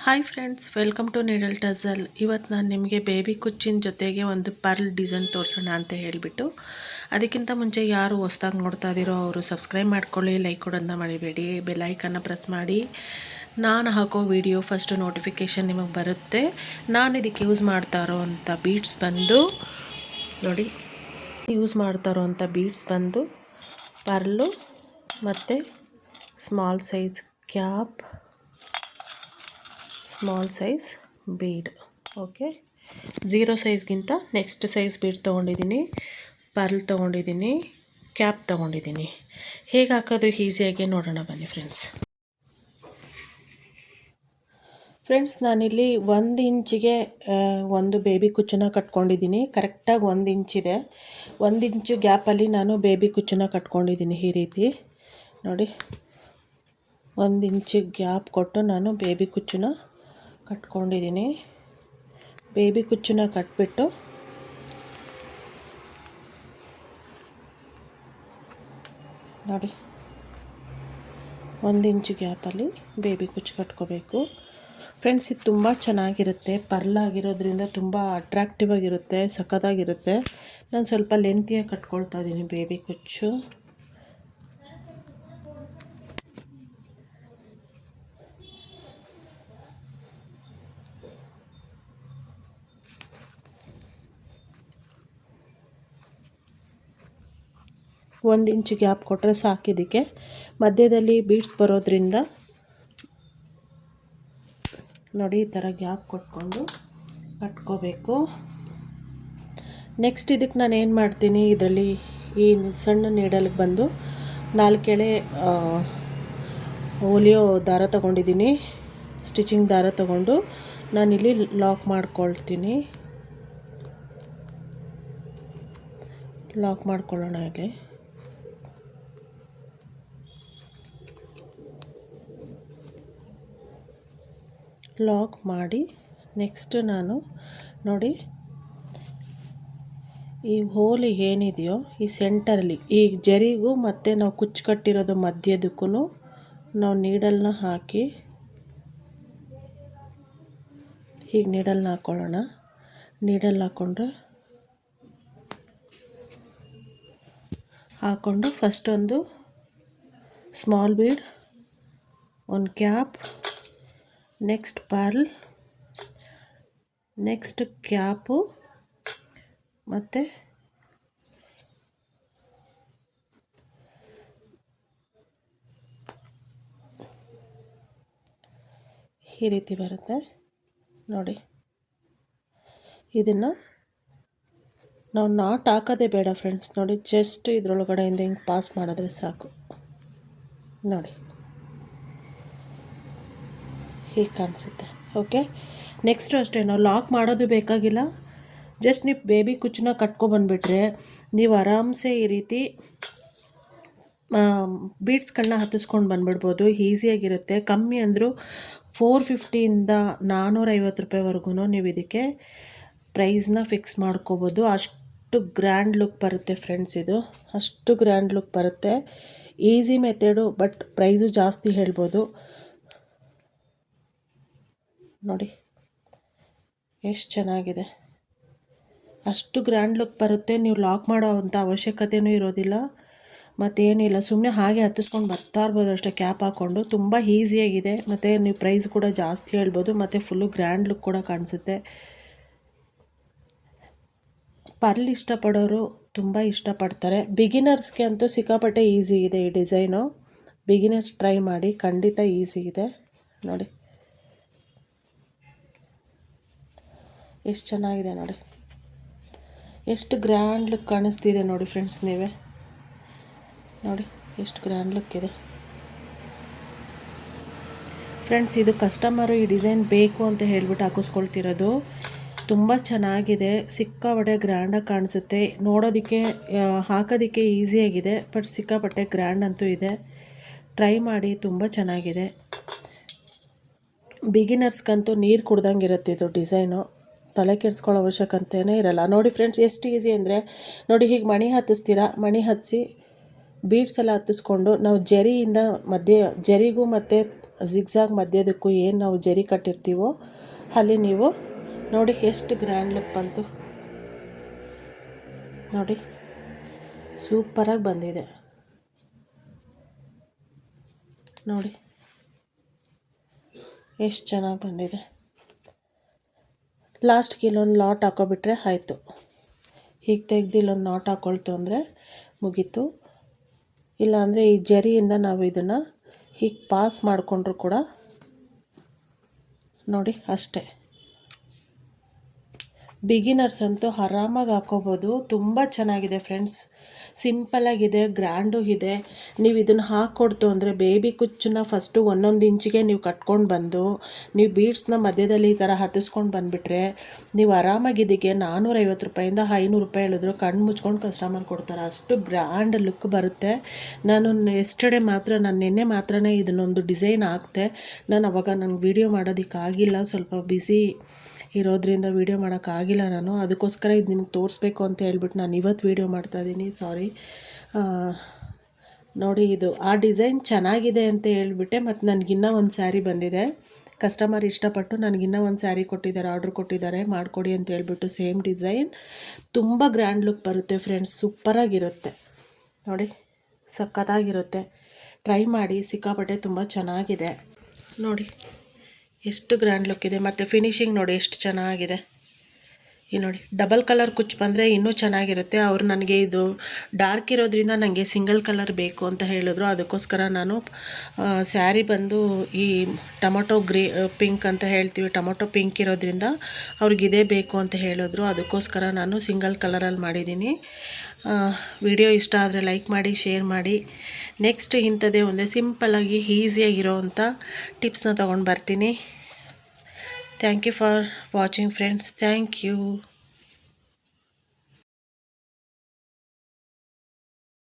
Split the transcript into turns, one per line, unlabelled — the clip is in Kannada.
Hi friends, welcome to needle ಟಜಲ್. ಇವತ್ತು ನಾನು ನಿಮಗೆ ಬೇಬಿ ಕುಚ್ಚಿನ ಜೊತೆಗೆ ಒಂದು ಪರ್ಲ್ ಡಿಸೈನ್ ತೋರಿಸೋಣ ಅಂತ ಹೇಳಿಬಿಟ್ಟು, ಅದಕ್ಕಿಂತ ಮುಂಚೆ ಯಾರು ಹೊಸ್ದಾಗಿ ನೋಡ್ತಾ ಇದ್ದೀರೋ ಅವರು ಸಬ್ಸ್ಕ್ರೈಬ್ ಮಾಡ್ಕೊಳ್ಳಿ, ಲೈಕ್ ಕೊಡೋದನ್ನ ಮರಿಬೇಡಿ, ಬೆಲ್ಲೈಕನ್ನು ಪ್ರೆಸ್ ಮಾಡಿ. ನಾನು ಹಾಕೋ ವಿಡಿಯೋ ಫಸ್ಟು ನೋಟಿಫಿಕೇಷನ್ ನಿಮಗೆ ಬರುತ್ತೆ. ನಾನು ಇದಕ್ಕೆ ಯೂಸ್ ಮಾಡ್ತಾ ಇರೋವಂಥ ಬೀಡ್ಸ್ ಬಂದು ನೋಡಿ, ಪರ್ಲು ಮತ್ತು small size cap, small size bead. Okay, 0 ಸೈಜ್ಗಿಂತ ನೆಕ್ಸ್ಟ್ ಸೈಜ್ ಬೀಡ್ ತೊಗೊಂಡಿದ್ದೀನಿ, ಪರ್ಲ್ ತೊಗೊಂಡಿದ್ದೀನಿ, ಕ್ಯಾಪ್ ತೊಗೊಂಡಿದ್ದೀನಿ. ಹೇಗೆ ಹಾಕೋದು ಈಸಿಯಾಗಿ ನೋಡೋಣ ಬನ್ನಿ ಫ್ರೆಂಡ್ಸ್. ನಾನಿಲ್ಲಿ 1 ಇಂಚಿಗೆ ಒಂದು ಬೇಬಿ ಕುಚ್ಚನ್ನ ಕಟ್ಕೊಂಡಿದ್ದೀನಿ. ಕರೆಕ್ಟಾಗಿ 1 ಇಂಚಿದೆ. 1 ಇಂಚು ಗ್ಯಾಪಲ್ಲಿ ನಾನು ಬೇಬಿ ಕುಚ್ಚನ್ನ ಕಟ್ಕೊಂಡಿದ್ದೀನಿ. ಈ ರೀತಿ ನೋಡಿ, 1 ಇಂಚು ಗ್ಯಾಪ್ ಕೊಟ್ಟು ನಾನು ಬೇಬಿ ಕುಚ್ಚನ್ನ ಕಟ್ಕೊಂಡಿದ್ದೀನಿ. ಬೇಬಿ ಕುಚ್ಚನ್ನ ಕಟ್ಬಿಟ್ಟು ನೋಡಿ, 1 ಇಂಚು ಗ್ಯಾಪಲ್ಲಿ ಬೇಬಿ ಕುಚ್ಚು ಕಟ್ಕೋಬೇಕು ಫ್ರೆಂಡ್ಸ್. ಇದು ತುಂಬ ಚೆನ್ನಾಗಿರುತ್ತೆ, ಪರ್ಲ್ ಆಗಿರೋದ್ರಿಂದ ತುಂಬ ಅಟ್ರಾಕ್ಟಿವ್ ಆಗಿರುತ್ತೆ, ಸಖತ್ತಾಗಿರುತ್ತೆ. ನಾನು ಸ್ವಲ್ಪ ಲೆಂತಿಯಾಗಿ ಕಟ್ಕೊಳ್ತಾ ಇದ್ದೀನಿ ಬೇಬಿ ಕುಚ್ಚು. ಒಂದು ಇಂಚು ಗ್ಯಾಪ್ ಕೊಟ್ಟರೆ ಸಾಕಿದ್ದಕ್ಕೆ. ಮಧ್ಯದಲ್ಲಿ ಬೀಡ್ಸ್ ಬರೋದ್ರಿಂದ ನೋಡಿ, ಈ ಥರ ಗ್ಯಾಪ್ ಕೊಟ್ಕೊಂಡು ಕಟ್ಕೋಬೇಕು. ನೆಕ್ಸ್ಟ್ ಇದಕ್ಕೆ ನಾನು ಏನು ಮಾಡ್ತೀನಿ, ಇದರಲ್ಲಿ ಈ ಸಣ್ಣ ನೀಡಲ್ಗೆ ಬಂದು 4 ಎಳೆ ಹೊಲಿಯೋ ದಾರ ತೊಗೊಂಡಿದ್ದೀನಿ. ಸ್ಟಿಚಿಂಗ್ ದಾರ ತೊಗೊಂಡು ನಾನಿಲ್ಲಿ ಲಾಕ್ ಮಾಡ್ಕೊಳ್ತೀನಿ. ಲಾಕ್ ಮಾಡ್ಕೊಳ್ಳೋಣ. ಇಲ್ಲಿ ಲಾಕ್ ಮಾಡಿ ನೆಕ್ಸ್ಟ್ ನಾನು ನೋಡಿ, ಈ ಹೋಲ್ ಏನಿದೆಯೋ ಈ ಸೆಂಟರಲ್ಲಿ ಈ ಜರಿಗೂ ಮತ್ತು ನಾವು ಕುಚ್ಚು ಕಟ್ಟಿರೋದು ಮಧ್ಯದಕ್ಕೂ ನಾವು ನೀಡಲ್ನ ಹಾಕಿ ಹೀಗೆ ನೀಡಲ್ನ ಹಾಕ್ಕೊಳ್ಳೋಣ. ನೀಡಲ್ ಹಾಕ್ಕೊಂಡು ಫಸ್ಟ್ ಒಂದು ಸ್ಮಾಲ್ ಬೀಡ್, ಒಂದು cap, next pearl, next cap, ಮತ್ತು ಈ ರೀತಿ ಬರುತ್ತೆ ನೋಡಿ. ಇದನ್ನು ನಾವು ನಾಟ್ ಹಾಕೋದೇ ಬೇಡ ಫ್ರೆಂಡ್ಸ್. ನೋಡಿ, ಜಸ್ಟ್ ಇದರೊಳಗಡೆಯಿಂದ ಹಿಂಗೆ ಪಾಸ್ ಮಾಡಿದ್ರೆ ಸಾಕು. ನೋಡಿ, ಹೀಗೆ ಕಾಣಿಸುತ್ತೆ. ಓಕೆ, ನೆಕ್ಸ್ಟು ಅಷ್ಟೇ, ನಾವು ಲಾಕ್ ಮಾಡೋದು ಬೇಕಾಗಿಲ್ಲ. ಜಸ್ಟ್ ನೀವು ಬೇಬಿ ಕುಚ್ಚನ್ನ ಕಟ್ಕೊಬಂದುಬಿಟ್ರೆ ನೀವು ಆರಾಮ್ಸೆ ಈ ರೀತಿ ಬೀಡ್ಸ್ಗಳನ್ನ ಹತ್ತಿಸ್ಕೊಂಡು ಬಂದುಬಿಡ್ಬೋದು. ಈಸಿಯಾಗಿರುತ್ತೆ. ಕಮ್ಮಿ ಅಂದರೂ 450ಇಂದ 450 ರೂಪಾಯಿವರೆಗೂ ನೀವು ಇದಕ್ಕೆ ಪ್ರೈಸ್ನ ಫಿಕ್ಸ್ ಮಾಡ್ಕೋಬೋದು. ಅಷ್ಟು ಗ್ರ್ಯಾಂಡ್ ಲುಕ್ ಬರುತ್ತೆ ಫ್ರೆಂಡ್ಸ್. ಇದು ಅಷ್ಟು ಗ್ರ್ಯಾಂಡ್ ಲುಕ್ ಬರುತ್ತೆ. ಈಸಿ ಮೆಥಡು, ಬಟ್ ಪ್ರೈಸು ಜಾಸ್ತಿ ಹೇಳ್ಬೋದು. ನೋಡಿ ಎಷ್ಟು ಚೆನ್ನಾಗಿದೆ, ಅಷ್ಟು ಗ್ರ್ಯಾಂಡ್ ಲುಕ್ ಬರುತ್ತೆ. ನೀವು ಲಾಕ್ ಮಾಡೋ ಅಂಥ ಅವಶ್ಯಕತೆಯೂ ಇರೋದಿಲ್ಲ, ಮತ್ತೇನಿಲ್ಲ. ಸುಮ್ಮನೆ ಹಾಗೆ ಹತ್ತಿಸ್ಕೊಂಡು ಬರ್ತಾ ಇರ್ಬೋದು ಅಷ್ಟೇ, ಕ್ಯಾಪ್ ಹಾಕ್ಕೊಂಡು. ತುಂಬ ಈಸಿಯಾಗಿದೆ, ಮತ್ತು ನೀವು ಪ್ರೈಸ್ ಕೂಡ ಜಾಸ್ತಿ ಹೇಳ್ಬೋದು, ಮತ್ತು ಫುಲ್ಲು ಗ್ರ್ಯಾಂಡ್ ಲುಕ್ ಕೂಡ ಕಾಣಿಸುತ್ತೆ. ಪರ್ಲ್ ಇಷ್ಟಪಡೋರು ತುಂಬ ಇಷ್ಟಪಡ್ತಾರೆ. ಬಿಗಿನರ್ಸ್ಗೆ ಅಂತೂ ಸಿಕ್ಕಾಪಟ್ಟೆ ಈಸಿ ಇದೆ ಈ ಡಿಸೈನು. ಬಿಗಿನರ್ಸ್ ಟ್ರೈ ಮಾಡಿ, ಖಂಡಿತ ಈಸಿ ಇದೆ. ನೋಡಿ ಎಷ್ಟು ಚೆನ್ನಾಗಿದೆ, ನೋಡಿ ಎಷ್ಟು ಗ್ರ್ಯಾಂಡ್ ಲುಕ್ ಕಾಣಿಸ್ತಿದೆ ನೋಡಿ ಫ್ರೆಂಡ್ಸ್. ನೀವೇ ನೋಡಿ ಎಷ್ಟು ಗ್ರ್ಯಾಂಡ್ ಲುಕ್ ಇದೆ ಫ್ರೆಂಡ್ಸ್. ಇದು ಕಸ್ಟಮರು ಈ ಡಿಸೈನ್ ಬೇಕು ಅಂತ ಹೇಳ್ಬಿಟ್ಟು ಹಾಕಿಸ್ಕೊಳ್ತಿರೋದು. ತುಂಬ ಚೆನ್ನಾಗಿದೆ, ಸಿಕ್ಕಾಪಟ್ಟೆ ಗ್ರ್ಯಾಂಡಾಗಿ ಕಾಣಿಸುತ್ತೆ. ನೋಡೋದಕ್ಕೆ, ಹಾಕೋದಕ್ಕೆ ಈಸಿಯಾಗಿದೆ, ಬಟ್ ಸಿಕ್ಕಾಪಟ್ಟೆ ಗ್ರ್ಯಾಂಡ್ ಅಂತೂ ಇದೆ. ಟ್ರೈ ಮಾಡಿ, ತುಂಬ ಚೆನ್ನಾಗಿದೆ. ಬಿಗಿನರ್ಸ್ಗಂತೂ ನೀರು ಕುಡ್ದಂಗೆ ಇರುತ್ತೆ ಇದು ಡಿಸೈನು. ತಲೆ ಕೆಡಿಸ್ಕೊಳ್ಳೋ ಅವಶ್ಯಕತೆಯೇ ಇರಲ್ಲ. ನೋಡಿ ಫ್ರೆಂಡ್ಸ್, ಎಷ್ಟು ಈಸಿ ಅಂದರೆ ನೋಡಿ, ಹೀಗೆ ಮಣಿ ಹತ್ತಿಸ್ತೀರಾ, ಮಣಿ ಹತ್ತಿಸಿ ಬೀಡ್ಸ್ ಎಲ್ಲ ಹತ್ತಿಸ್ಕೊಂಡು ನಾವು ಜರಿಯಿಂದ ಜರಿಗೂ ಮತ್ತು ಜಿಗ್ಜಾಗ್ ಮಧ್ಯದಕ್ಕೂ ಏನು ನಾವು ಜರಿ ಕಟ್ಟಿರ್ತೀವೋ ಅಲ್ಲಿ ನೀವು ನೋಡಿ ಎಷ್ಟು ಗ್ರ್ಯಾಂಡ್ ಲುಕ್ ಬಂತು ನೋಡಿ, ಸೂಪರಾಗಿ ಬಂದಿದೆ ನೋಡಿ, ಎಷ್ಟು ಚೆನ್ನಾಗಿ ಬಂದಿದೆ. ಲಾಸ್ಟ್ಗೆ ಇಲ್ಲೊಂದು ಲಾಟ್ ಹಾಕೋಬಿಟ್ರೆ ಆಯಿತು. ಹೀಗೆ ತೆಗ್ದು ಇಲ್ಲೊಂದು ನಾಟ್ ಹಾಕೊಳ್ತು ಅಂದರೆ ಮುಗೀತು. ಇಲ್ಲಾಂದರೆ ಈ ಜರಿಯಿಂದ ನಾವು ಇದನ್ನು ಹೀಗೆ ಪಾಸ್ ಮಾಡಿಕೊಂಡ್ರು ಕೂಡ ನೋಡಿ ಅಷ್ಟೇ. ಬಿಗಿನರ್ಸ್ ಅಂತೂ ಆರಾಮಾಗಿ ಹಾಕೋಬೋದು. ತುಂಬ ಚೆನ್ನಾಗಿದೆ ಫ್ರೆಂಡ್ಸ್, ಸಿಂಪಲ್ಲಾಗಿದೆ, ಗ್ರ್ಯಾಂಡು ಇದೆ. ನೀವು ಇದನ್ನು ಹಾಕ್ಕೊಡ್ತು ಅಂದರೆ ಬೇಬಿ ಕುಚ್ಚನ್ನ ಫಸ್ಟು 1 ಇಂಚಿಗೆ ನೀವು ಕಟ್ಕೊಂಡು ಬಂದು ನೀವು ಬೀಡ್ಸ್ನ ಮಧ್ಯದಲ್ಲಿ ಈ ಥರ ಹತ್ತಿಸ್ಕೊಂಡು ಬಂದುಬಿಟ್ರೆ ನೀವು ಆರಾಮಾಗಿ ಇದಕ್ಕೆ 450 ರೂಪಾಯಿಂದ 500 ರೂಪಾಯಿ ಹೇಳಿದ್ರು ಕಣ್ಣು ಮುಚ್ಕೊಂಡು ಕಸ್ಟಮರ್ ಕೊಡ್ತಾರೆ. ಅಷ್ಟು ಗ್ರ್ಯಾಂಡ್ ಲುಕ್ ಬರುತ್ತೆ. ನಾನು ನಿನ್ನೆ ಮಾತ್ರನೇ ಇದನ್ನೊಂದು ಡಿಸೈನ್ ಹಾಕ್ತೆ. ನಾನು ಅವಾಗ ನಂಗೆ ವೀಡಿಯೋ ಮಾಡೋದಕ್ಕಾಗಿಲ್ಲ, ಸ್ವಲ್ಪ ಬ್ಯುಸಿ ಇರೋದ್ರಿಂದ ವೀಡಿಯೋ ಮಾಡೋಕ್ಕಾಗಿಲ್ಲ. ನಾನು ಅದಕ್ಕೋಸ್ಕರ ಇದು ನಿಮ್ಗೆ ತೋರಿಸ್ಬೇಕು ಅಂತ ಹೇಳ್ಬಿಟ್ಟು ನಾನು ಇವತ್ತು ವೀಡಿಯೋ ಮಾಡ್ತಾಯಿದ್ದೀನಿ, ಸಾರಿ. ನೋಡಿ, ಇದು ಆ ಡಿಸೈನ್ ಚೆನ್ನಾಗಿದೆ ಅಂತ ಹೇಳ್ಬಿಟ್ಟೆ ಮತ್ತು ನನಗಿನ್ನೂ ಒಂದು ಸ್ಯಾರಿ ಬಂದಿದೆ. ಕಸ್ಟಮರ್ ಇಷ್ಟಪಟ್ಟು ನನಗಿನ್ನೂ ಒಂದು ಸ್ಯಾರಿ ಕೊಟ್ಟಿದ್ದಾರೆ, ಆರ್ಡ್ರ್ ಕೊಟ್ಟಿದ್ದಾರೆ, ಮಾಡಿಕೊಡಿ ಅಂತ ಹೇಳ್ಬಿಟ್ಟು. ಸೇಮ್ ಡಿಸೈನ್, ತುಂಬ ಗ್ರ್ಯಾಂಡ್ ಲುಕ್ ಬರುತ್ತೆ ಫ್ರೆಂಡ್ಸ್, ಸೂಪರಾಗಿರುತ್ತೆ ನೋಡಿ, ಸಖತ್ತಾಗಿರುತ್ತೆ. ಟ್ರೈ ಮಾಡಿ, ಸಿಕ್ಕಾಪಟ್ಟೆ ತುಂಬ ಚೆನ್ನಾಗಿದೆ ನೋಡಿ, ಎಷ್ಟು ಗ್ರ್ಯಾಂಡ್ ಲುಕ್ ಇದೆ. ಮತ್ತು ಫಿನಿಶಿಂಗ್ ನೋಡಿ ಎಷ್ಟು ಚೆನ್ನಾಗಿದೆ. ಈ ನೋಡಿ, ಡಬಲ್ ಕಲರ್ ಕುಚ್ಚು ಬಂದರೆ ಇನ್ನೂ ಚೆನ್ನಾಗಿರುತ್ತೆ. ಅವರು ನನಗೆ ಇದು ಡಾರ್ಕ್ ಇರೋದ್ರಿಂದ ನನಗೆ ಸಿಂಗಲ್ ಕಲರ್ ಬೇಕು ಅಂತ ಹೇಳಿದ್ರು. ಅದಕ್ಕೋಸ್ಕರ ನಾನು ಸ್ಯಾರಿ ಬಂದು ಈ ಟೊಮೊಟೊ ಪಿಂಕ್ ಅಂತ ಹೇಳ್ತೀವಿ, ಟೊಮೊಟೊ ಪಿಂಕ್ ಇರೋದ್ರಿಂದ ಅವ್ರಿಗಿದೇ ಬೇಕು ಅಂತ ಹೇಳಿದ್ರು. ಅದಕ್ಕೋಸ್ಕರ ನಾನು ಸಿಂಗಲ್ ಕಲರಲ್ಲಿ ಮಾಡಿದ್ದೀನಿ. ವಿಡಿಯೋ ಇಷ್ಟ ಆದರೆ ಲೈಕ್ ಮಾಡಿ, ಶೇರ್ ಮಾಡಿ. ನೆಕ್ಸ್ಟ್ ಇಂಥದ್ದೇ ಒಂದೇ ಸಿಂಪಲ್ಲಾಗಿ ಈಸಿಯಾಗಿರೋ ಅಂಥ ಟಿಪ್ಸ್ನ ತೊಗೊಂಡು ಬರ್ತೀನಿ. Thank you for watching friends. Thank you.